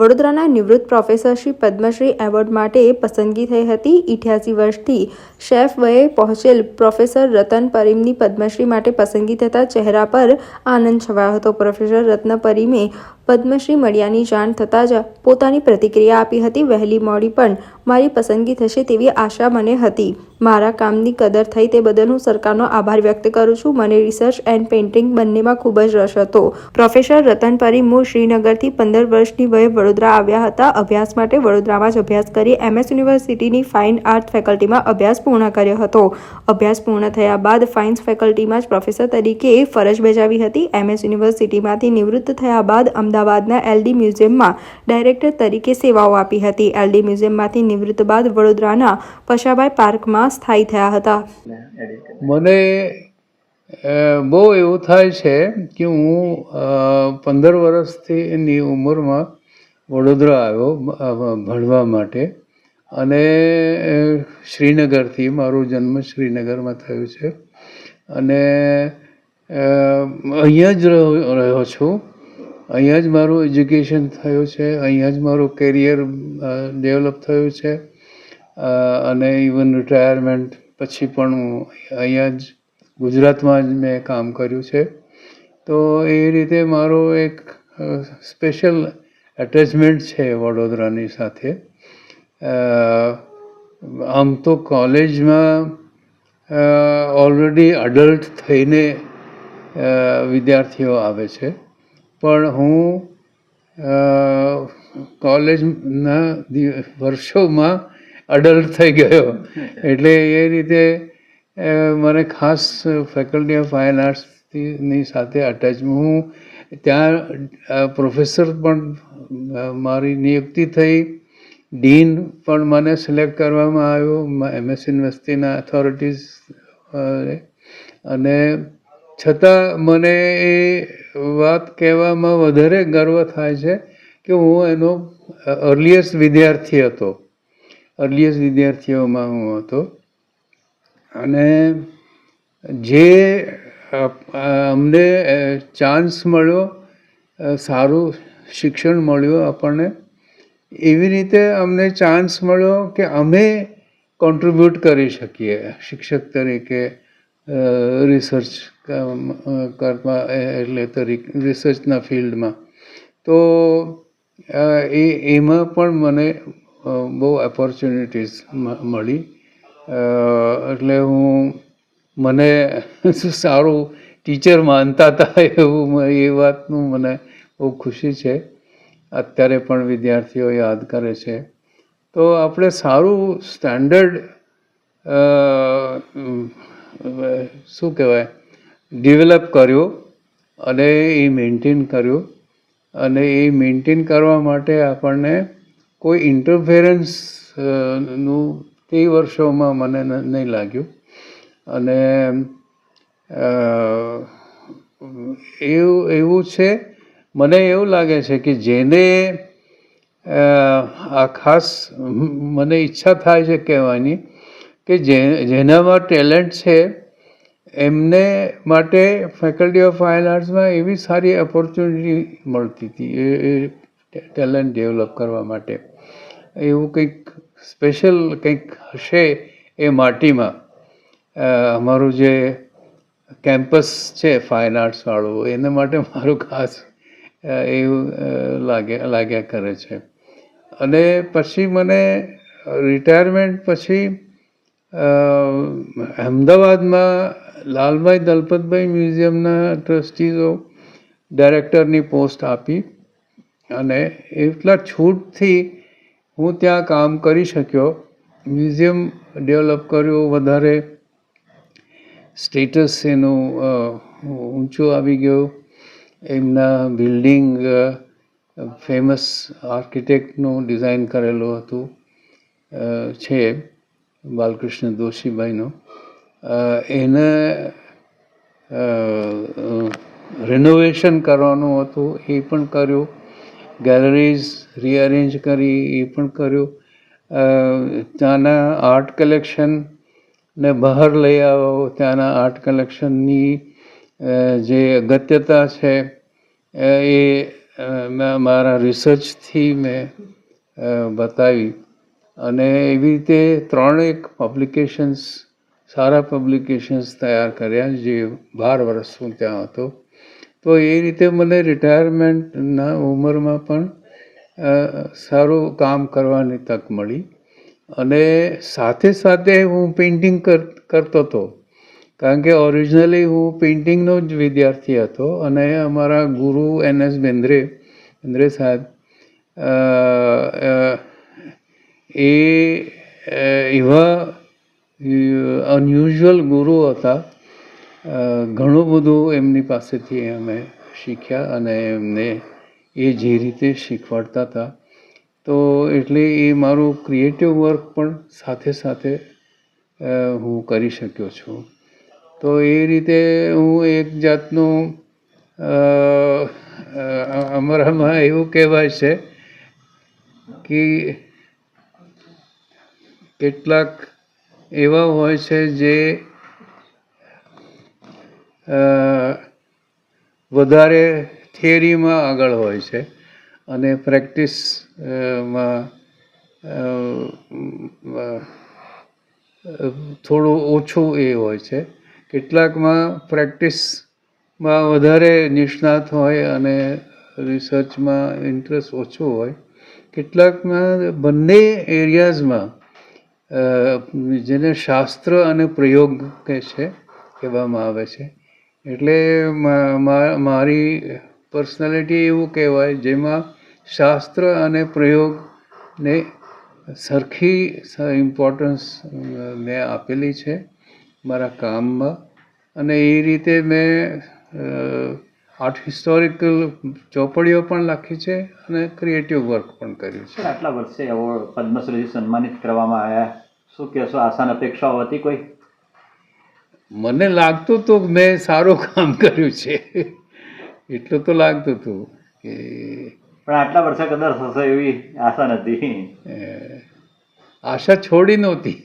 વડોદરાના નિવૃત્ત professor Shri Padmashri award માટે પસંદગી થઈ હતી. 88 વર્ષથી શેફ વયે પહોંચેલ પ્રોફેસર રતન પરીમની પદ્મશ્રી માટે પસંદગી થતાં ચહેરા પર આનંદ છવાયો હતો. પ્રોફેસર રત્ન પરીમે પદ્મશ્રી મળ્યાની જાણ થતાં જ પોતાની પ્રતિક્રિયા આપી હતી. વહેલી મોડી પણ મારી પસંદગી થશે તેવી આશા મને હતી. મારા કામની કદર થઈ તે બદલ હું સરકારનો આભાર વ્યક્ત કરું છું. મને રિસર્ચ એન્ડ પેઇન્ટિંગ બંનેમાં ખૂબ જ રસ હતો. પ્રોફેસર રતન પરી મૂળ શ્રીનગરથી 15 વર્ષની વયે વડોદરા આવ્યા હતા. અભ્યાસ માટે વડોદરામાં જ અભ્યાસ કરી MS યુનિવર્સિટીની ફાઇન આર્ટ ફેકલ્ટીમાં અભ્યાસ પૂર્ણ કર્યો હતો. અભ્યાસ પૂર્ણ થયા બાદ ફાઇન્સ ફેકલ્ટીમાં જ પ્રોફેસર તરીકે ફરજ બજાવી હતી. MS યુનિવર્સિટીમાંથી નિવૃત્ત થયા બાદ અમદાવાદના LD મ્યુઝિયમમાં ડાયરેક્ટર તરીકે સેવાઓ આપી હતી. LD મ્યુઝિયમમાંથી નિવૃત્ત બાદ વડોદરાના પશાભાઈ પાર્કમાં સ્થાયી થયા હતા. મને બહુ એવું થાય છે કે હું 15 વર્ષથી એની ઉંમરમાં વડોદરા આવ્યો ભણવા માટે, અને શ્રીનગરથી, મારો જન્મ શ્રીનગરમાં થયો છે, અને અહીંયા જ રહ્યો છું. અહીંયા જ મારું એજ્યુકેશન થયું છે, અહીંયા જ મારું કેરિયર ડેવલપ થયું છે, અને ઇવન રિટાયરમેન્ટ પછી પણ હું અહીંયા જ ગુજરાતમાં જ મેં કામ કર્યું છે. તો એ રીતે મારો એક સ્પેશિયલ એટેચમેન્ટ છે વડોદરાની સાથે. આમ તો કોલેજમાં ઓલરેડી અડલ્ટ થઈને વિદ્યાર્થીઓ આવે છે, પણ હું કોલેજના વર્ષોમાં અડલ્ટ થઈ ગયો, એટલે એ રીતે મને ખાસ ફેકલ્ટી ઓફ ફાઇન આર્ટ્સની સાથે અટેચમેન્ટ. હું ત્યાં પ્રોફેસર પણ મારી નિયુક્તિ થઈ, ડીન પણ મને સિલેક્ટ કરવામાં આવ્યો MS યુનિવર્સિટીના ઓથોરિટીઝ, અને છતાં મને એ વાત કહેવામાં વધારે ગર્વ થાય છે કે હું એનો અર્લીએસ્ટ વિદ્યાર્થી હતો, અર્લીએસ્ટ વિદ્યાર્થીઓમાં હું હતો. અને જે અમને ચાન્સ મળ્યો, સારું શિક્ષણ મળ્યું આપણને, એવી રીતે અમને ચાન્સ મળ્યો કે અમે કોન્ટ્રીબ્યુટ કરી શકીએ શિક્ષક તરીકે રિસર્ચ કરવા, એટલે રિસર્ચના ફિલ્ડમાં. તો એમાં પણ મને બહુ ઓપોર્ચ્યુનિટીઝ મળી. એટલે મને સારું ટીચર માનતા હતા એવું, એ વાતનું મને બહુ ખુશી છે. અત્યારે પણ વિદ્યાર્થીઓ યાદ કરે છે. તો આપણે સારું સ્ટેન્ડર્ડ શું કહેવાય ડેવલપ કર્યો, અને એ મેન્ટેન કર્યો, અને એ મેન્ટેન કરવા માટે આપણને કોઈ ઇન્ટરફેરન્સનું તે વર્ષોમાં મને નહીં લાગ્યું. અને એવું છે, મને એવું લાગે છે કે જેને આ ખાસ મને ઈચ્છા થાય છે કહેવાની કે જેનામાં ટેલેન્ટ છે એમને માટે ફેકલ્ટી ઓફ ફાઇન આર્ટ્સમાં એવી સારી ઓપોર્ચ્યુનિટી મળતી હતી એ ટેલેન્ટ ડેવલપ કરવા માટે. એવું કંઈક સ્પેશિયલ કંઈક હશે એ માટીમાં. અમારું જે કેમ્પસ છે ફાઇન આર્ટ્સવાળું, એના માટે મારું ખાસ એવું લાગ્યા કરે છે. અને પછી મને રિટાયરમેન્ટ પછી અમદાવાદમાં લાલભાઈ દલપતભાઈ મ્યુઝિયમના ટ્રસ્ટીઝો ડાયરેક્ટરની પોસ્ટ આપી, અને એટલા છૂટથી હું ત્યાં કામ કરી શક્યો. મ્યુઝિયમ ડેવલપ કર્યું, વધારે સ્ટેટસ એનું ઊંચું આવી ગયું. એમના બિલ્ડિંગ ફેમસ આર્કિટેક્ટનું ડિઝાઇન કરેલું હતું છે, બાલકૃષ્ણ દોશીભાઈનું. એને રિનોવેશન કરવાનું હતું, એ પણ કર્યું. ગેલેરીઝ રીઅરેન્જ કરી, એ પણ કર્યું. ત્યાંના આર્ટ કલેક્શન ને બહાર લઈ આવો, ત્યાંના આર્ટ કલેક્શનની જે અગત્યતા છે એ મારા રિસર્ચથી મેં બતાવી. અને એવી રીતે ત્રણેક પબ્લિકેશન્સ, સારા પબ્લિકેશન્સ તૈયાર કર્યા જે 12 વર્ષ હું ત્યાં હતો. તો એ રીતે મને રિટાયરમેન્ટના ઉંમરમાં પણ સારું કામ કરવાની તક મળી. અને સાથે સાથે હું પેઇન્ટિંગ કરતો હતો, કારણ કે ઓરિજિનલી હું પેઇન્ટિંગનો જ વિદ્યાર્થી હતો. અને અમારા ગુરુ NS બેન્દ્રે સાહેબ એ એવા અનયુઝ્યુઅલ ગુરુ હતા. ઘણું બધું એમની પાસેથી અમે શીખ્યા અને એમને એ જે રીતે શીખવાડતા હતા, તો એટલે એ મારું ક્રિએટિવ વર્ક પણ સાથે સાથે હું કરી શક્યો છું. તો એ રીતે હું એક જાતનું અમારામાં એવું કહેવાય છે કે કેટલાક એવા હોય છે જે વધારે થિયરીમાં આગળ હોય છે અને પ્રેક્ટિસમાં થોડું ઓછું એ હોય છે. કેટલાકમાં પ્રેક્ટિસમાં વધારે નિષ્ણાત હોય અને રિસર્ચમાં ઇન્ટરેસ્ટ ઓછો હોય. કેટલાકમાં બંને એરિયાઝમાં જેને શાસ્ત્ર અને પ્રયોગ કહેવામાં આવે છે. એટલે મારી પર્સનાલિટી એવું કહેવાય જેમાં શાસ્ત્ર અને પ્રયોગને સરખી ઇમ્પોર્ટન્સ મેં આપેલી છે મારા કામમાં. અને એ રીતે મેં આર્ટ હિસ્ટોરિકલ ચોપડીઓ પણ લખી છે અને ક્રિએટિવ વર્ક પણ કર્યું છે. આટલા વર્ષે એવોર્ડ પદ્મશ્રીથી સન્માનિત કરવામાં આવ્યા, શું કહેશો? આસાન અપેક્ષાઓ હતી કોઈ? મને લાગતું હતું કે મેં સારું કામ કર્યું છે, એટલું તો લાગતું હતું કે. પણ આટલા વર્ષે કદર થશે એવી આશા નથી. આશા છોડી નહોતી.